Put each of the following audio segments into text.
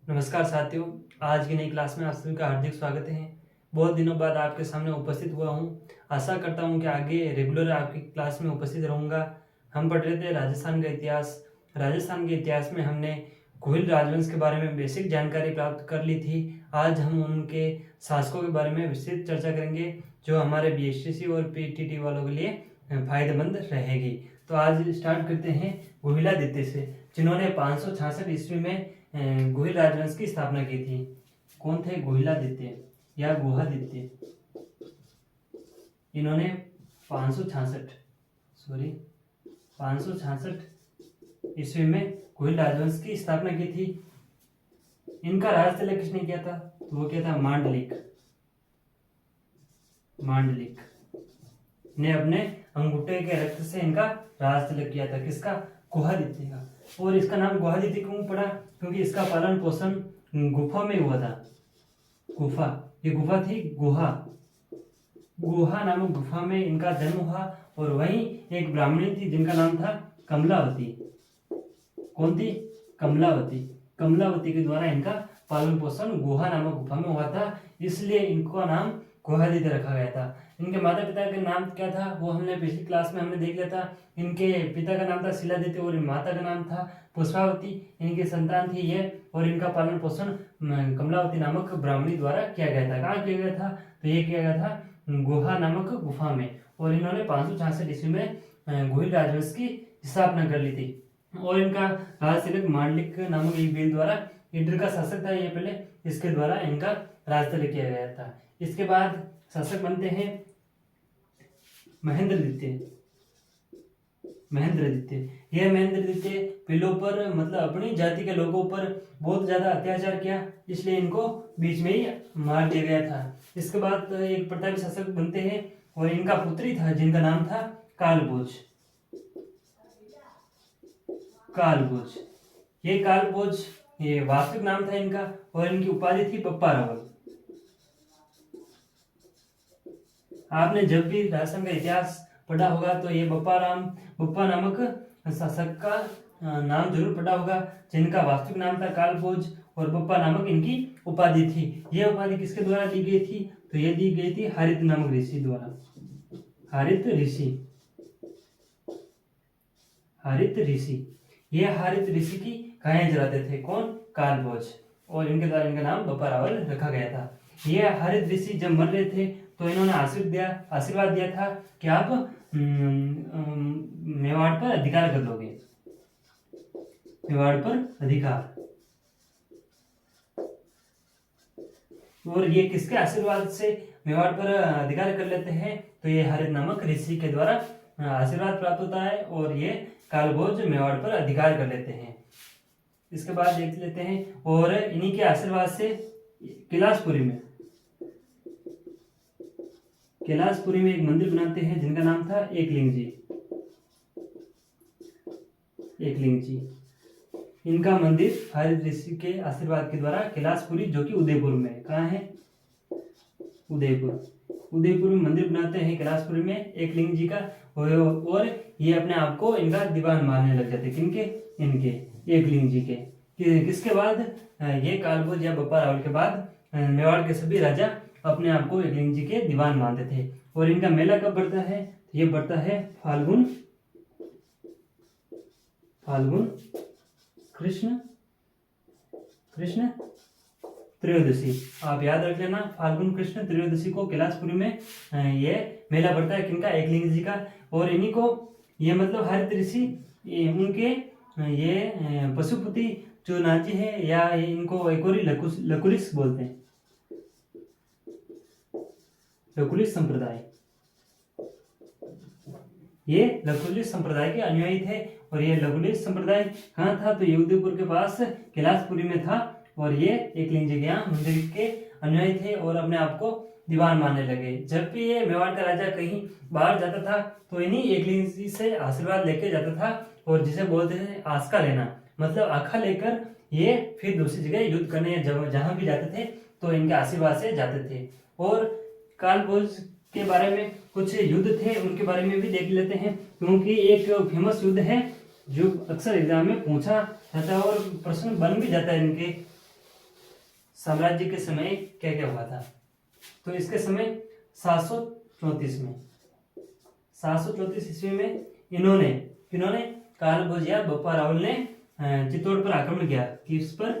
नमस्कार साथियों, आज की नई क्लास में आप सभी का हार्दिक स्वागत है। बहुत दिनों बाद आपके सामने उपस्थित हुआ हूँ। आशा करता हूँ कि आगे रेगुलर आपकी क्लास में उपस्थित रहूँगा। हम पढ़ रहे थे राजस्थान का इतिहास। राजस्थान के इतिहास में हमने गोहिल राजवंश के बारे में बेसिक जानकारी प्राप्त कर ली थी। आज हम उनके शासकों के बारे में विस्तृत चर्चा करेंगे, जो हमारे बीएसटीसी और पीटीटी वालों के लिए फायदेमंद रहेगी। तो आज स्टार्ट करते हैं गोहिलादित्य से, जिन्होंने 566 ईस्वी में गोहिल राजवंश की स्थापना की थी। कौन थे? गोहिलादित्य या गुहादित्य। इन्होंने 566 ईस्वी में गोहिल राजवंश की स्थापना की थी। इनका राज तिलक किसने किया था? तो वो क्या था? मांडलिक ने अपने अंगूठे के रक्त से इनका राज तिलक किया था। किसका? गुहादित्य का। और इसका नाम गुहादित्य क्यों पड़ा? क्योंकि इसका पालन पोषण गुफा में हुआ था। ये गुफा थी गुहा नामक गुफा में इनका जन्म हुआ। और वहीं एक ब्राह्मणी थी जिनका नाम था कमलावती। कौन थी? कमलावती के द्वारा इनका पालन पोषण गुहा नामक गुफा में हुआ था, इसलिए इनका नाम गुहादित्य रखा गया था। इनके माता पिता का नाम क्या था? वो हमने पिछली क्लास में देख लिया था। इनके पिता का नाम था शिलादित्य और माता का नाम था पुष्पावती। इनकी संतान थी ये, और इनका पालन पोषण कमलावती नामक ब्राह्मणी द्वारा किया गया था। कहाँ किया गया था? तो ये किया गया था गुहा नामक गुफा में। और इन्होंने 566 ईस्वी में गोहिल राजवंश की स्थापना कर ली थी। और इनका राज तिलक मांडलिक नामक एक वीर द्वारा, इडर का शासक था ये पहले, इसके द्वारा इनका राज तिलक किया गया था। इसके बाद शासक बनते हैं महेंद्रदित्य। यह महेंद्रदित्य पीलों पर, मतलब अपनी जाति के लोगों पर बहुत ज्यादा अत्याचार किया, इसलिए इनको बीच में ही मार दिया गया था। इसके बाद एक प्रतापी शासक बनते हैं, और इनका पुत्री था जिनका नाम था कालभोज। ये वास्तविक नाम था इनका, और इनकी उपाधि थी बप्पा रावल। आपने जब भी राजस्थान का इतिहास पढ़ा होगा तो ये बप्पा नामक शासक का नाम जरूर पढ़ा होगा, जिनका वास्तविक नाम था कालभोज, और बप्पा नामक इनकी उपाधि थी। यह उपाधि किसके द्वारा दी गई थी? तो ये दी गई थी हारित नामक ऋषि द्वारा। हारित ऋषि की गायें चराते थे। कौन? कालभोज। और इनके द्वारा इनका नाम बप्पा रावल रखा गया था। ये हारित ऋषि जब मर रहे थे तो इन्होंने आशीर्वाद दिया था कि आप मेवाड़ पर अधिकार कर लोगे। और ये किसके आशीर्वाद से मेवाड़ पर अधिकार कर लेते हैं? तो ये हारित नामक ऋषि के द्वारा आशीर्वाद प्राप्त होता है, और ये कालभोज मेवाड़ पर अधिकार कर लेते हैं। इसके बाद देख लेते हैं, और इन्हीं के आशीर्वाद से कैलाशपुरी में एक मंदिर बनाते हैं जिनका नाम था एकलिंग जी। इनका मंदिर हारित ऋषि के आशीर्वाद के द्वारा कैलाशपुरी, जो कि उदयपुर में, कहाँ है? उदयपुर में मंदिर बनाते हैं कैलाशपुरी में एकलिंग जी का। और ये अपने आप को इनका दीवान मानने लग जाते। किनके? इनके एकलिंग जी के। किसके बाद? ये कालभोज या बप्पा रावल के बाद मेवाड़ के सभी राजा अपने आप को एकलिंग जी के दीवान मानते थे। और इनका मेला कब बढ़ता है? ये बढ़ता है फाल्गुन कृष्ण त्रयोदशी। आप याद रख लेना, फाल्गुन कृष्ण त्रयोदशी को कैलाशपुरी में ये मेला बढ़ता है। किनका? एकलिंग जी का। और इन्हीं को, ये मतलब हारित ऋषि, उनके ये पशुपति जो नाची है, या इनको एक और लकुलिश बोलते हैं। लकुलिश संप्रदाय, ये लकुलिश संप्रदाय के अनुयायी थे। और ये लकुलिश संप्रदाय कहाँ था? तो ये उदयपुर के पास कैलाशपुरी में था। और ये एकलिंग जी के यहाँ मंदिर के अनुयायी थे, और अपने आप को दीवान मानने लगे। जब भी ये मेवाड़ का राजा कहीं बाहर जाता था तो इन्हीं एकलिंग जी से आशीर्वाद लेके जाता था, और जिसे बोलते थे आस्का लेना, मतलब आखा लेकर ये फिर दूसरी जगह युद्ध करने जहां भी जाते थे तो इनके आशीर्वाद से जाते थे। और कालभोज के बारे में कुछ युद्ध थे, उनके बारे में भी देख लेते हैं, क्योंकि एक फेमस युद्ध है जो अक्सर एग्जाम में पूछा जाता है और प्रश्न बन भी जाता है इनके। साम्राज्य के समय क्या क्या हुआ था। तो इसके समय 734 में 734 ईस्वी में इन्होंने काल भोज या बप्पा रावल ने चित्तौड़ पर आक्रमण किया। किस पर?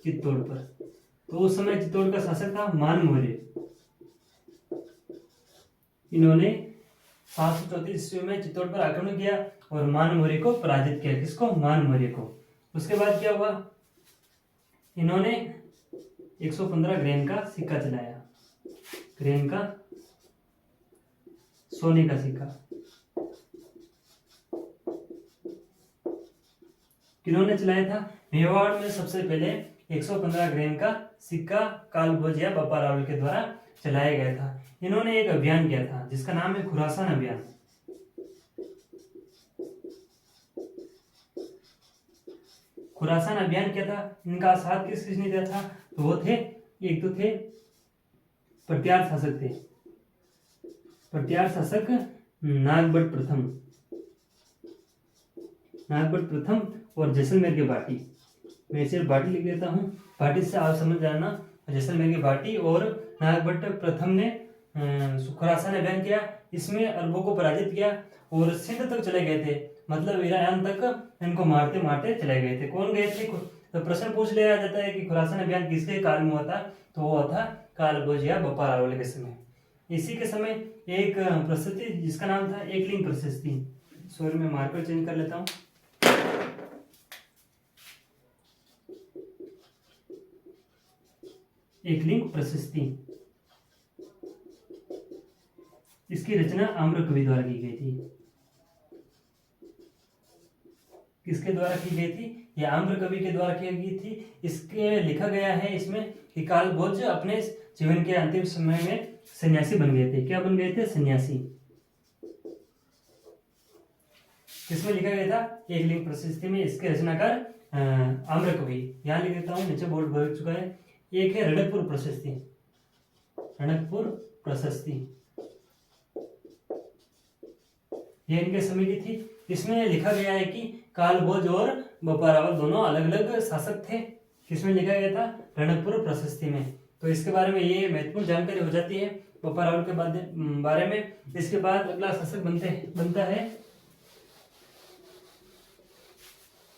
चित्तौड़ पर। तो उस समय चित्तौड़ का शासक था मान मौर्य। इन्होंने 734 ईस्वी में चित्तौड़ पर आक्रमण किया और मान मौर्य को पराजित किया। किसको? मान मौर्य को। उसके बाद क्या हुआ? इन्होंने 115 ग्रेन का सिक्का चलाया। ग्रेन का, सोने का सिक्का। किन्होंने चलाया था? मेवाड़ में सबसे पहले 115 ग्रेन का सिक्का कालभोज या बप्पा रावल के द्वारा चलाया गया था। इन्होंने एक अभियान किया था जिसका नाम है खुरासान अभियान। खुरासान अभियान क्या था? इनका साथ किसने दिया था? तो वो थे, एक तो थे प्रत्यार शासक थे, प्रत्यार शासक नागभट्ट प्रथम और जैसलमेर के बाटी। मैं सिर्फ बाटी लिख देता हूँ, बाटी से आप समझ जाना। जैसलमेर के बाटी और नागभट्ट प्रथम ने खुरासान अभियान किया। इसमें अरबों को पराजित किया और सिंध तक चले गए थे, मतलब ईरान तक इनको मारते मारते चले गए थे। कौन गए थे? तो प्रश्न पूछ लिया जाता है कि खुरासान अभियान किसके काल में हुआ था? तो वो था कालभोज या बप्पा रावल के समय। इसी के समय एक प्रशस्ति जिसका नाम था एकलिंग प्रशस्ति। सॉरी, मैं मार्कर चेंज कर लेता हूँ। एकलिंग प्रशस्ति, इसकी रचना आम्रकवि द्वारा की गई थी। किसके द्वारा की गई थी? ये आम्रकवि के द्वारा की गई थी। इसके लिखा गया है इसमें कि कालभोज अपने जीवन के अंतिम समय में सन्यासी बन गए थे। क्या बन गए थे? सन्यासी। किसमें लिखा गया था? एकलिंग प्रशस्ति में। इसके रचनाकार आम्रकवि। यहाँ लिख देता हूँ, नीचे बोर्ड भर चुका है। एक है रणकपुर प्रशस्ति। रणकपुर प्रशस्ति ये इनके समय की थी। इसमें लिखा गया है कि कालभोज और बप्पा रावल दोनों अलग अलग शासक थे। किसमें लिखा गया था? रणकपुर प्रशस्ति में। तो इसके बारे में ये महत्वपूर्ण जानकारी हो जाती है बप्पा रावल के बारे में। इसके बाद अगला शासक बनता है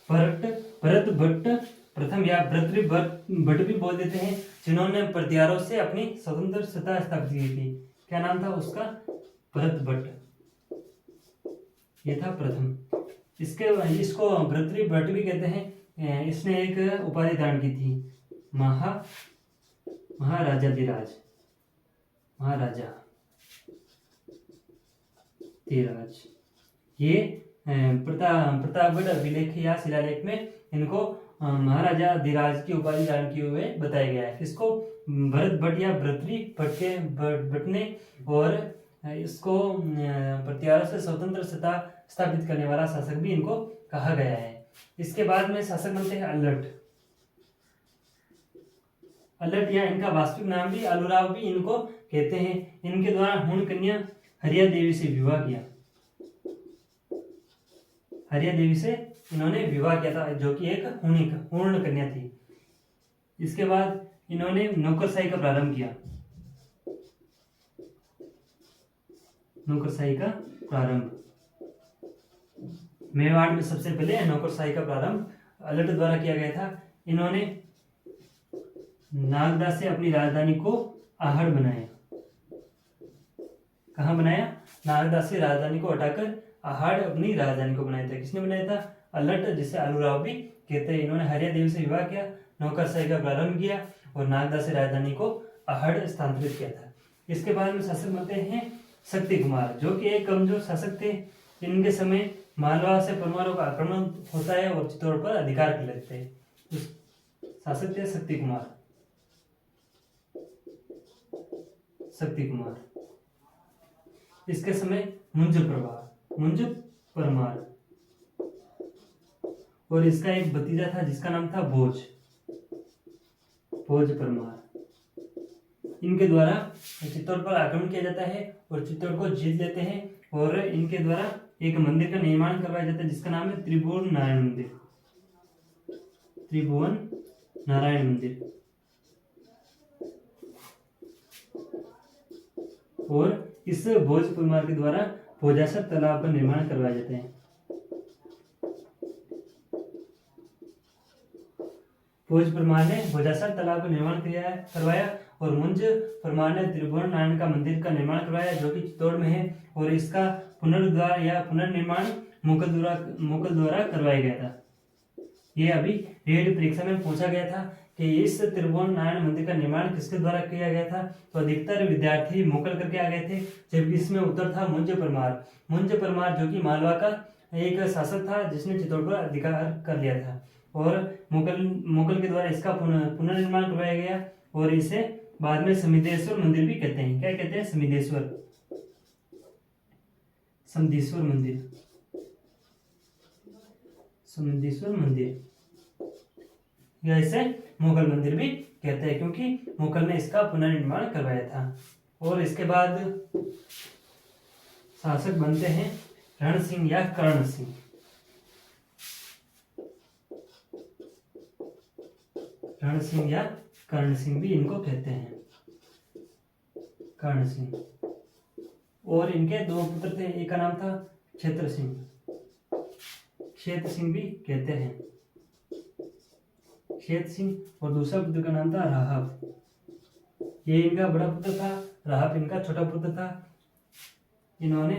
भरत भट्ट प्रथम या भट्ट भी बोल देते हैं, जिन्होंने प्रत्यारों से अपनी स्वतंत्र सत्ता स्थापित की थी। क्या नाम था उसका? भरत भट्ट। ये था प्रथम। इसको भट्ट भी कहते हैं। इसने एक उपाधि धारण की थी, महाराजाधिराज। ये प्रतापगढ़ अभिलेख या शिलालेख में इनको महाराजाधिराज की उपाधि धारण किए हुए बताया गया है। किसको? भरत भट्ट या भट्ट ने। और इसको प्रत्यारों से स्वतंत्र सत्ता स्थापित करने वाला शासक भी इनको कहा गया है। इसके बाद में शासक बनते हैं अल्लट या इनका वास्तविक नाम भी अलूराव भी इनको कहते हैं। इनके द्वारा हुण कन्या हरिया देवी से विवाह किया। हरिया देवी से इन्होंने विवाह किया था, जो कि एक हूर्ण कन्या थी। इसके बाद इन्होंने नौकरशाही का प्रारंभ किया। नौकरशाही का प्रारंभ मेवाड़ में सबसे पहले नौकरशाही का प्रारंभ अल्लट द्वारा किया गया था। इन्होंने नागदा से अपनी राजधानी को आहड़ बनाया। कहाँ बनाया? नागदा से राजधानी को हटाकर आहड़ अपनी राजधानी को बनाया था। किसने बनाया था? अल्लट, जिसे अलूराव भी कहते हैं। इन्होंने हरिया देवी से विवाह किया, नौकरशाही का प्रारंभ किया और नागदा से राजधानी को आहड़ स्थानांतरित किया था। इसके बाद में शासक बनते हैं शक्ति कुमार, जो कि एक कमजोर शासक थे। इनके समय मालवा से परमारों का आक्रमण होता है और चित्तौड़ पर अधिकार कर लेते हैं। शासक थे शक्ति कुमार। इसके समय मुंज परमार और इसका एक भतीजा था जिसका नाम था भोज परमार। इनके द्वारा चित्तौड़ पर आक्रमण किया जाता है और चित्तौड़ को जीत लेते हैं और इनके द्वारा एक मंदिर का निर्माण करवाया जाता है जिसका नाम है त्रिभुवन नारायण मंदिर। और इस भोज परमार के द्वारा भोजासर तालाब का निर्माण करवाए जाते हैं। भोज परमार ने भोजासर तालाब का निर्माण करवाया और मुंज परमार ने त्रिभुवन नारायण का मंदिर का निर्माण करवाया जो कि चित्तौड़ में है, और इसका पुनरुद्धार या पुनर्निर्माण मुगल द्वारा करवाया गया था। ये अभी रेड परीक्षा में पूछा गया था कि इस त्रिभुवन नारायण मंदिर का निर्माण किसके द्वारा किया गया था, तो अधिकतर विद्यार्थी मुगल करके आ गए थे, जबकि इसमें उत्तर था मुंज परमार। मुंज परमार जो कि मालवा का एक शासक था जिसने चित्तौड़ पर अधिकार कर लिया था, और मुगल के द्वारा इसका पुनर्निर्माण करवाया गया, और इसे बाद में समिदेश्वर मंदिर भी कहते हैं। क्या कहते हैं? समिदेश्वर मंदिर, समिदेश्वर मंदिर, या इसे मुगल मंदिर भी कहते हैं क्योंकि मुगल ने इसका पुनर्निर्माण करवाया था। और इसके बाद शासक बनते हैं रण सिंह या कर्ण सिंह। रण सिंह या कर्ण सिंह भी इनको कहते हैं, कर्ण सिंह। और इनके दो पुत्र थे, एक का नाम था क्षेत्र सिंह, क्षेत्र सिंह भी कहते हैं, क्षेत्र सिंह, और दूसरा पुत्र का नाम था राहब। ये इनका बड़ा पुत्र था, राहब इनका छोटा पुत्र था। इन्होंने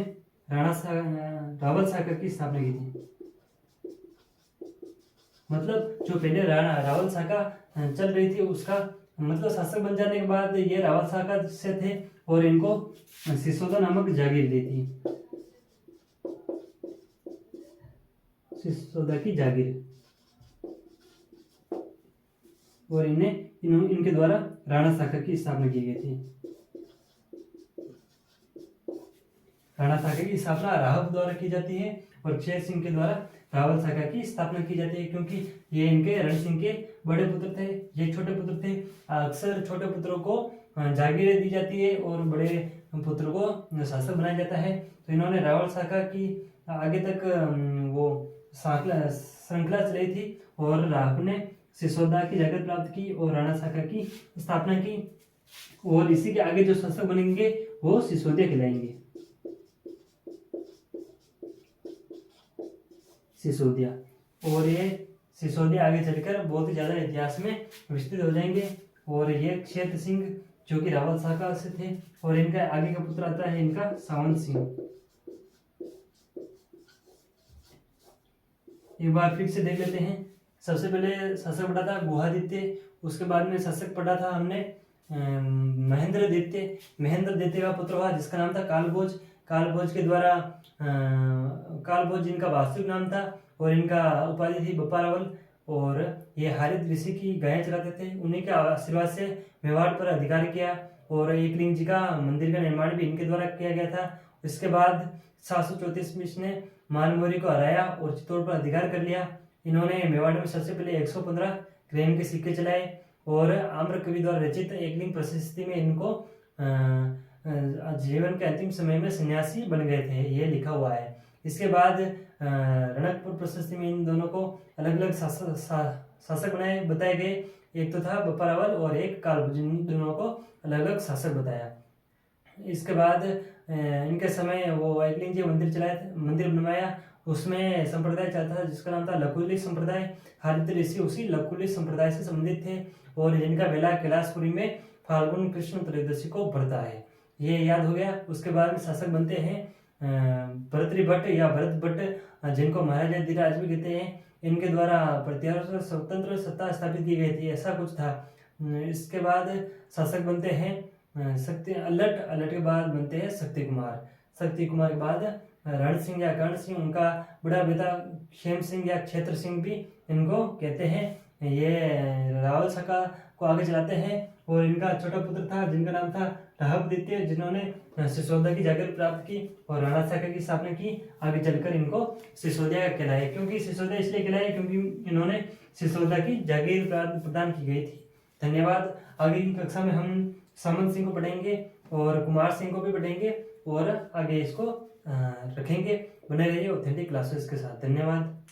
रावल सागर की स्थापना की थी। मतलब जो पहले रावल शाखा चल रही थी उसका मतलब शासक बन जाने के बाद ये रावल शाखा से थे, और इनको सिसोदा नामक जागीर दी थी, सिसोदा की जागीर, और इनके द्वारा राणा शाखा की स्थापना की गई थी। राणा शाखा की स्थापना राहब द्वारा की जाती है, और क्षेत्र सिंह के द्वारा रावल शाखा की स्थापना की जाती है, क्योंकि ये इनके रण सिंह के बड़े पुत्र थे, ये छोटे पुत्र थे। अक्सर छोटे पुत्रों को जागीरें दी जाती है और बड़े पुत्र को शासक बनाया जाता है। तो इन्होंने रावल शाखा की आगे तक वो श्रृंखला चलाई थी, और राहब ने सिसोदा की जागीर प्राप्त की और राणा शाखा की स्थापना की, और इसी के आगे जो शासक बनेंगे वो सिसोदिया कहलाएंगे, सिसोदिया। और ये सिसोदिया आगे चलकर बहुत ही ज्यादा इतिहास में विस्तृत हो जाएंगे। और ये क्षेत्र सिंह जो कि रावल शाखा से थे, और इनका आगे का पुत्र आता है इनका सावंत सिंह। एक बार फिर से देख लेते हैं। सबसे पहले शासक पढ़ा था गुहादित्य, उसके बाद में शासक पढ़ा था हमने महेंद्र दैत्य। महेंद्र दैत्य का पुत्र हुआ जिसका नाम था कालभोज। कालभोज के द्वारा कालभोज जिनका वास्तविक नाम था, और इनका उपाधि थी बप्पा। और ये हारित ऋषि की गायें चलाते थे, उन्हीं के आशीर्वाद से मेवाड़ पर अधिकार किया, और एक लिंग जी का मंदिर का निर्माण भी इनके द्वारा किया गया था। इसके बाद 734 में इसने मालमोरी को हराया और चित्तौड़ पर अधिकार कर लिया। इन्होंने मेवाड़ में सबसे पहले 115 ग्राम के सिक्के चलाए, और आम्र कवि द्वारा रचित एकलिंग प्रशस्ति में इनको जीवन के अंतिम समय में सन्यासी बन गए थे, ये लिखा हुआ है। इसके बाद रणकपुर प्रशस्ति में इन दोनों को अलग अलग शासक बताए गए। एक तो था बप्पा रावल और एक कालभोज, इन दोनों को अलग अलग शासक बताया। इसके बाद इनके समय वो एकलिंग जी मंदिर बनवाया, उसमें संप्रदाय चलता था जिसका नाम था लकुलिक संप्रदाय। हारित ऋषि उसी लकुलिक संप्रदाय से संबंधित थे, और जिनका मेला कैलाशपुरी में फाल्गुन कृष्ण त्रयोदशी को पड़ता है, ये याद हो गया। उसके बाद में शासक बनते हैं भर्तृ भट्ट या भरत भट्ट, जिनको महाराजा धीराज भी कहते हैं। इनके द्वारा प्रत्यावर्तन स्वतंत्र सत्ता स्थापित की गई थी, ऐसा कुछ था। इसके बाद शासक बनते हैं अलट के बाद बनते हैं शक्ति कुमार के बाद रण सिंह या कर्ण सिंह, उनका बड़ा बेटा क्षेम सिंह या क्षेत्र सिंह भी इनको कहते हैं। ये रावल शाखा को आगे चलाते हैं, और इनका छोटा पुत्र था जिनका नाम था राहब दैत्य, जिन्होंने सिसोदा की जागीर प्राप्त की और राणा शाखा की स्थापना की। आगे चलकर इनको सिसोदिया कहलाए, क्योंकि सिसोदिया इसलिए कहलाए क्योंकि इन्होंने सिसोदा की जागीर प्रदान की गई थी। धन्यवाद। आगे की कक्षा में हम सामंत सिंह को पढ़ेंगे और कुमार सिंह को भी पढ़ेंगे, और आगे इसको रखेंगे। बने रहिए ऑथेंटिक क्लासेस के साथ। धन्यवाद।